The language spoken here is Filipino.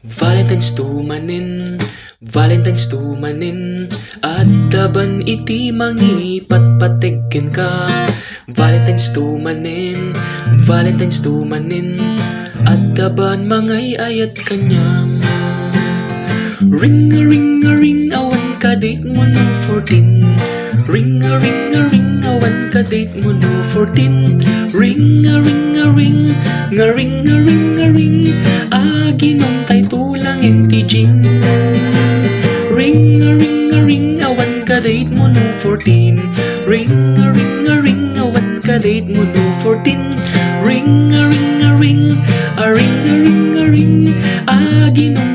Valentine's tumanin, Valentine's tumanin, at daban iti mangipat pategken ka. Valentine's tumanin, Valentine's tumanin, at daban mangay ayat kanyam. Ring a ring a ring, awan ka date mo no 14. Ring a ring a ring, awan ka date mo no 14. Ring a ring a ring, nga ring a ring a ring, aginom tay tulang intijin. Ring a ring a ring, awan ka date mo no 14. Ring a ring a ring, awan ka date mo no 14. Ring a ring a ring, a ring a ring a ring, aginom